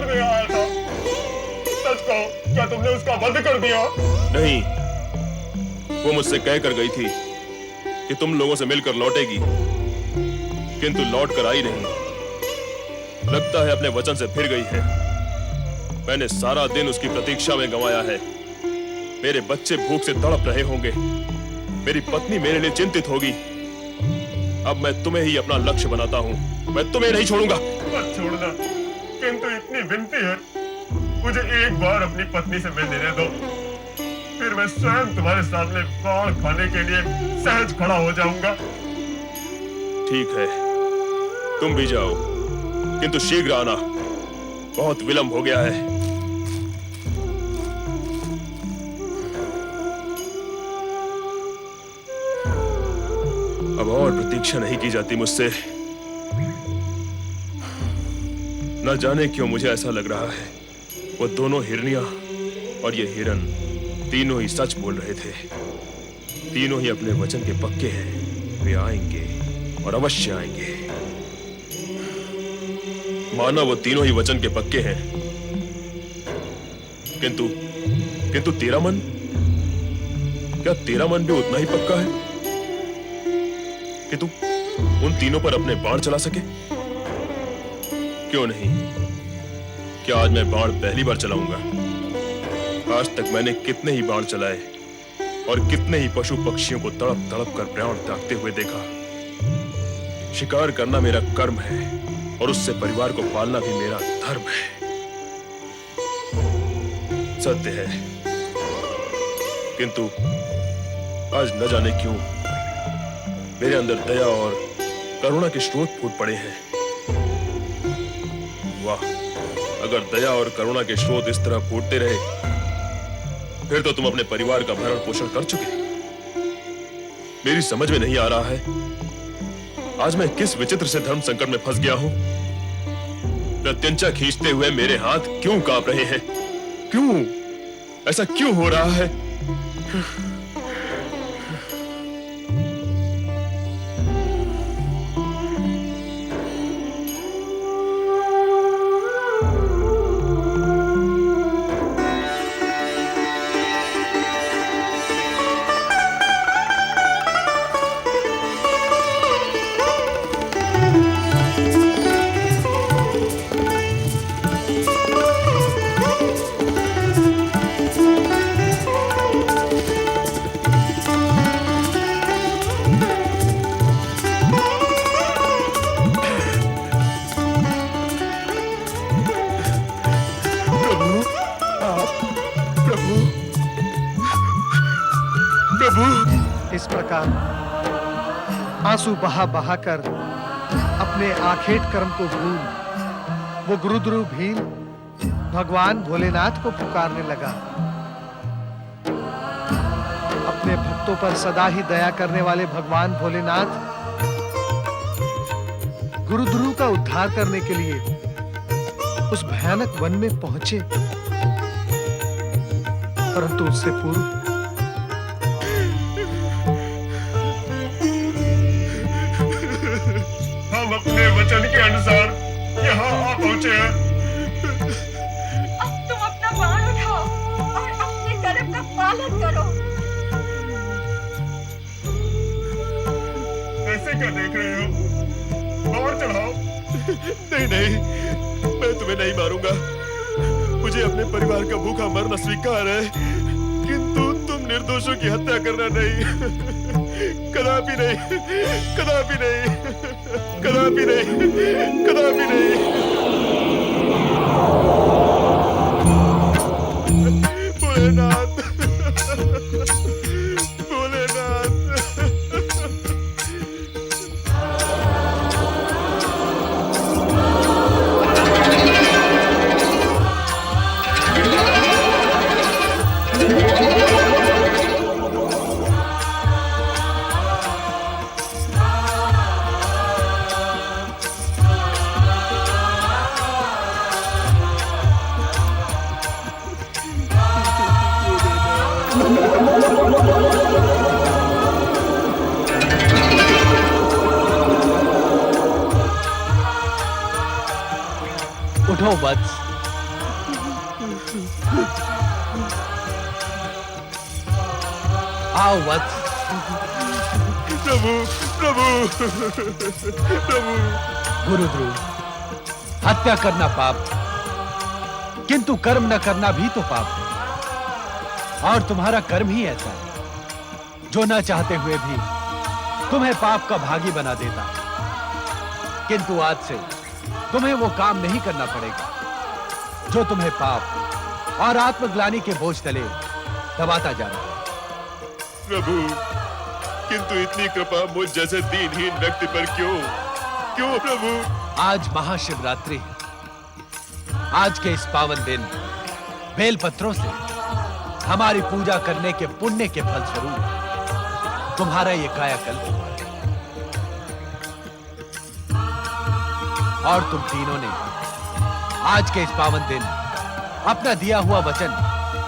ढूंढने आया था। सच कहो, क्या तुमने उसका वध कर दिया? नहीं, वो मुझसे कह कर गई थी कि तुम लोगों से मिलकर लौटेगी, किंतु लौट कर आई नहीं। लगता है अपने वचन से फिर गई है। मैंने सारा दिन उसकी प्रतीक्षा में गंवाया है। मेरे बच्चे भूख से तड़प रहे होंगे, मेरी पत्नी मेरे लिए चिंतित होगी। अब मैं तुम्हें ही अपना लक्ष्य बनाता हूं। मैं तुम्हें नहीं छोड़ूंगा। मत छोड़ना, किंतु इतनी विनती है, मुझे एक बार अपनी पत्नी से मिलने दे दो, फिर मैं स्वयं तुम्हारे सामने बाण खाने के लिए सहज खड़ा हो जाऊंगा। ठीक है, तुम भी जाओ, किंतु शीघ्र आना, बहुत विलंब हो गया है। अब और प्रतीक्षा नहीं की जाती मुझसे। न जाने क्यों मुझे ऐसा लग रहा है वो दोनों हिरनियां और ये हिरन तीनों ही सच बोल रहे थे। तीनों ही अपने वचन के पक्के हैं। वे आएंगे और अवश्य आएंगे। माना वो तीनों ही वचन के पक्के हैं, किंतु तेरा मन, क्या तेरा मन भी उतना ही पक्का है कि तू उन तीनों पर अपने बाण चला सके? क्यों नहीं, क्या आज मैं बाण पहली बार चलाऊंगा? आज तक मैंने कितने ही बाण चलाए और कितने ही पशु पक्षियों को तड़प तड़प कर प्राण त्यागते हुए देखा। शिकार करना मेरा कर्म है और उससे परिवार को पालना भी मेरा धर्म है। सत्य है, किंतु आज न जाने क्यों मेरे अंदर दया और करुणा के स्रोत फूट पड़े हैं। वाह, अगर दया और करुणा के स्रोत इस तरह फूटते रहे फिर तो तुम अपने परिवार का भरण पोषण कर चुके। मेरी समझ में नहीं आ रहा है आज मैं किस विचित्र से धर्म संकट में फंस गया हूं। प्रत्यंचा खींचते हुए मेरे हाथ क्यों कांप रहे हैं? क्यों ऐसा क्यों हो रहा है? इस प्रकार आंसू बहा बहा कर अपने आखेट कर्म को भूल वो गुरुद्रु भील भगवान भोलेनाथ को पुकारने लगा। अपने भक्तों पर सदा ही दया करने वाले भगवान भोलेनाथ गुरुद्रु का उद्धार करने के लिए उस भयानक वन में पहुंचे, परंतु उससे पूर्व हम अपने वचन के अनुसार यहाँ आ पहुंचे हैं। अब तुम अपना बाण उठाओ और अपने कर्म का पालन करो। ऐसे क्या देख रहे हो? बाण चढ़ाओ। नहीं नहीं, मैं तुम्हें नहीं मारूंगा। मुझे अपने परिवार का भूखा मरना स्वीकार है, किंतु तुम निर्दोषों की हत्या करना नहीं। कदापि नहीं, कदापि नहीं, कदापि नहीं, कदापि नहीं। भोलेनाथ, भोलेनाथ। उठो वत्स, आओ वत्स। प्रभु प्रभु प्रभु। गुरुद्रुव, हत्या करना पाप, किंतु कर्म न करना भी तो पाप है। और तुम्हारा कर्म ही ऐसा है जो न चाहते हुए भी तुम्हें पाप का भागी बना देता। किंतु आज से तुम्हें वो काम नहीं करना पड़ेगा जो तुम्हें पाप और आत्मग्लानि के बोझ तले दबाता जा रहा है। प्रभु, किंतु इतनी कृपा मुझ जैसे दीनहीन व्यक्ति पर क्यों क्यों प्रभु? आज महाशिवरात्रि है। आज के इस पावन दिन बेलपत्रों से हमारी पूजा करने के पुण्य के फल स्वरूप तुम्हारा ये कायाकल्प हुआ है। और तुम तीनों ने आज के इस पावन दिन अपना दिया हुआ वचन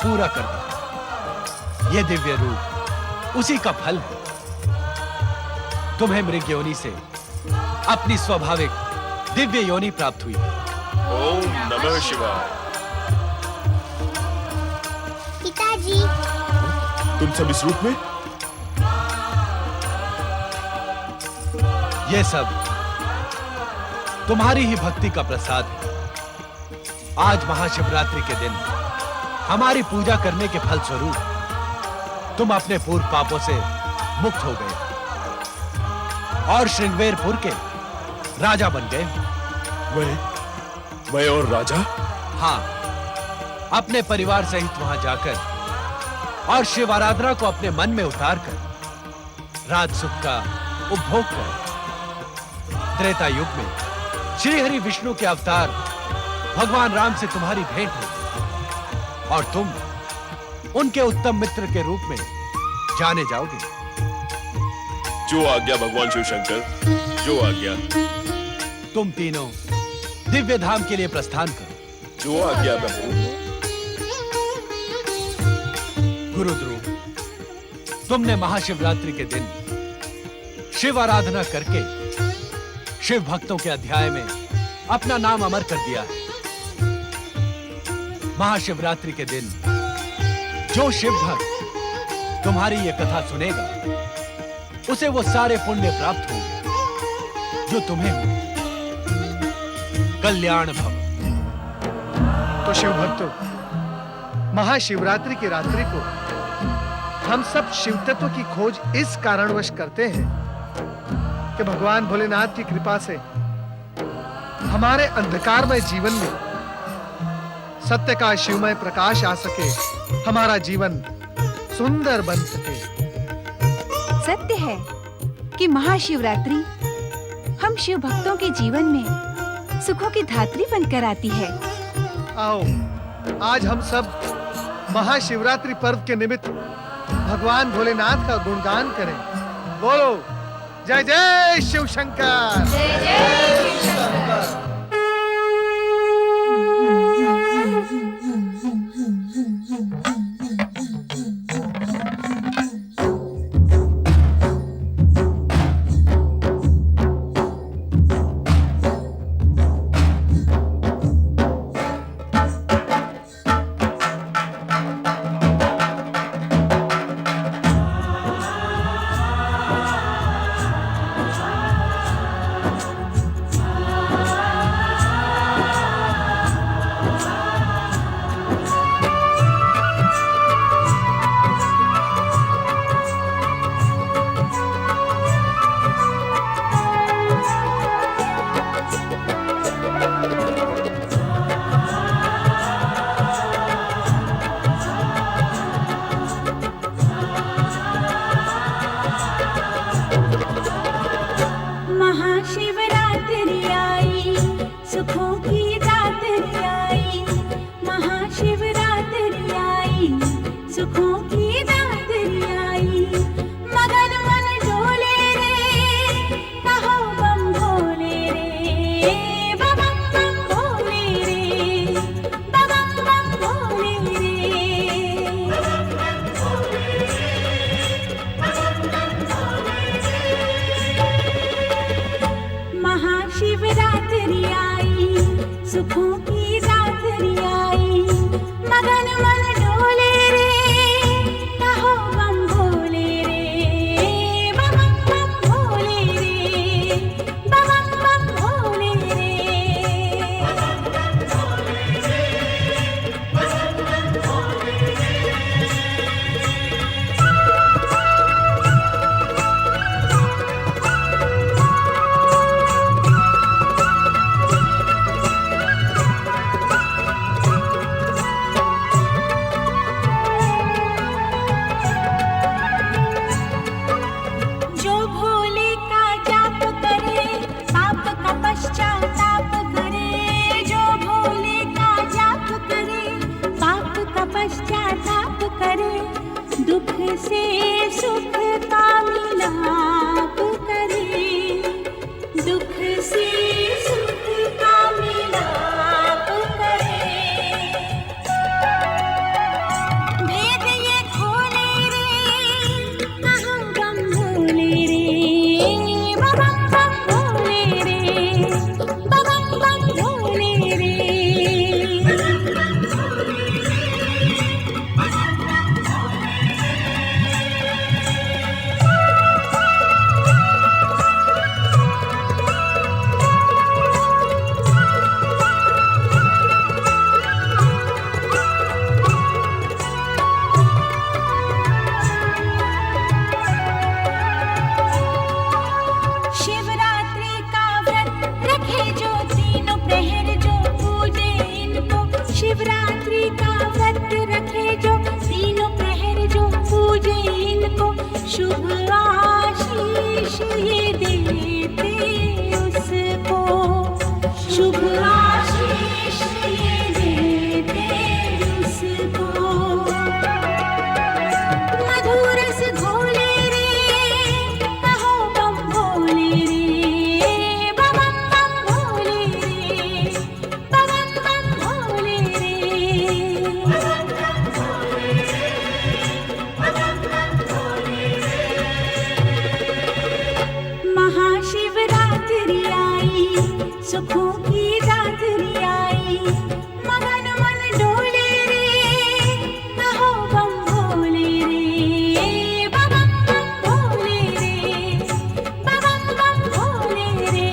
पूरा कर दिया। ये दिव्य रूप उसी का फल है। तुम्हें मृग योनि से अपनी स्वाभाविक दिव्य योनि प्राप्त हुई है। ओम नमः शिवाय। पिताजी, तुम सब इस रूप में? ये सब तुम्हारी ही भक्ति का प्रसाद है। आज महाशिवरात्रि के दिन हमारी पूजा करने के फल स्वरूप तुम अपने पूर्व पापों से मुक्त हो गए और श्रृंगवेरपुर के राजा बन गए। मैं और राजा? हाँ, अपने परिवार सहित वहां जाकर और शिव आराधना को अपने मन में उतारकर राज सुख का उपभोग कर त्रेता युग में श्री हरि विष्णु के अवतार भगवान राम से तुम्हारी भेंट हो और तुम उनके उत्तम मित्र के रूप में जाने जाओगे। जो आज्ञा भगवान शिव शंकर, जो आज्ञा। तुम तीनों दिव्य धाम के लिए प्रस्थान करो। जो आज्ञा प्रभु। गुरुद्रुव, तुमने महाशिवरात्रि के दिन शिव आराधना करके शिव भक्तों के अध्याय में अपना नाम अमर कर दिया है। महाशिवरात्रि के दिन जो शिव भक्त तुम्हारी ये कथा सुनेगा उसे वो सारे पुण्य प्राप्त होंगे जो तुम्हें हुए। कल्याण भव। तो शिव भक्तों, महाशिवरात्रि की रात्रि को हम सब शिव तत्व की खोज इस कारणवश करते हैं कि भगवान भोलेनाथ की कृपा से हमारे अंधकारमय जीवन में सत्य का शिवमय प्रकाश आ सके, हमारा जीवन सुंदर बन सके। सत्य है कि महाशिवरात्रि हम शिव भक्तों के जीवन में सुखों की धात्री बनकर आती है। आओ, आज हम सब महाशिवरात्रि पर्व के निमित्त भगवान भोलेनाथ का गुणगान करें। बोलो जय जय शिव शंकर। जय जय शिव शंकर। महाशिवरात्रि आई, सुखों की रात्रि आई। से सुख का मिलाप करे, दुख से सुख का मिलाप करे। भेद ये खोले रे, अहम बम भोले रे, बम बम भोले रे, बम बम भोले रे। शिवरात्रि का व्रत रखे जो तीनों प्रहर जो पूजे इनको, शिवरात्रि का व्रत रखे जो तीनों प्रहर जो पूजे इनको, शुभ आशीष ये देते उसको, शुभ आशीष ये देते उसको। मधुर रस घोले रे, कहो बम भोले रे, बम बम भोले रे, बम बम भोले रे। महाशिवरात्रि आई, सुखों की रात्रि आई, मगन मन डोले रे, कहो बम भोले रे, बम बम भोले रे, बम बम भोले रे।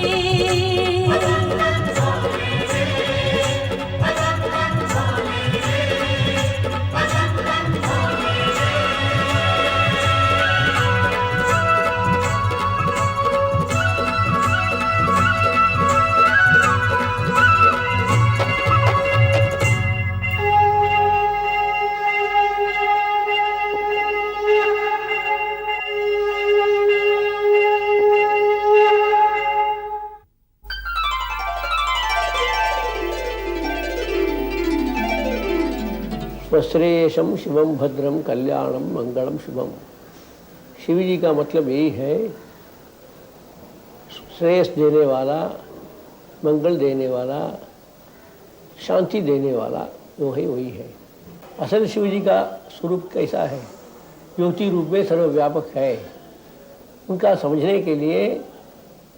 स्वश्रेयसम शिवम भद्रम कल्याणम मंगलम शुभम। शिव जी का मतलब यही है, श्रेयस देने वाला, मंगल देने वाला, शांति देने वाला, वो है वही है। असल शिव जी का स्वरूप कैसा है? ज्योति रूप में सर्वव्यापक है। उनका समझने के लिए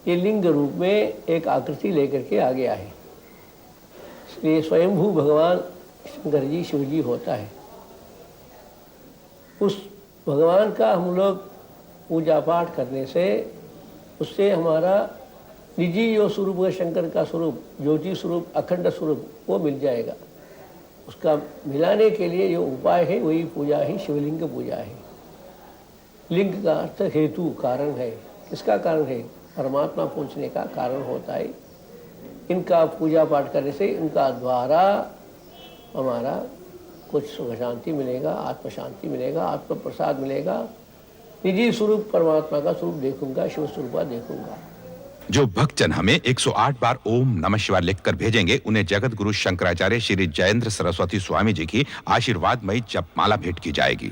ये लिंग रूप में एक आकृति लेकर के आ गया है। इसलिए स्वयंभू भगवान शंकर जी शिव जी होता है। उस भगवान का हम लोग पूजा पाठ करने से उससे हमारा निजी जो स्वरूप है, शंकर का स्वरूप, ज्योति स्वरूप, अखंड स्वरूप, वो मिल जाएगा। उसका मिलाने के लिए जो उपाय है वही पूजा है, शिवलिंग पूजा है। लिंग का अर्थ हेतु, कारण है। किसका कारण है? परमात्मा पहुँचने का कारण होता है। इनका पूजा पाठ करने से इनका द्वारा हमारा कुछ सुख शांति मिलेगा, आत्म शांति मिलेगा, आत्म प्रसाद मिलेगा। निजी स्वरूप परमात्मा का स्वरूप देखूंगा, शिव स्वरूप देखूंगा। जो भक्तजन हमें 108 बार ओम नमः शिवाय लिखकर भेजेंगे, उन्हें जगत गुरु शंकराचार्य श्री जयेंद्र सरस्वती स्वामी जी की आशीर्वादमयी जपमाला भेंट की जाएगी।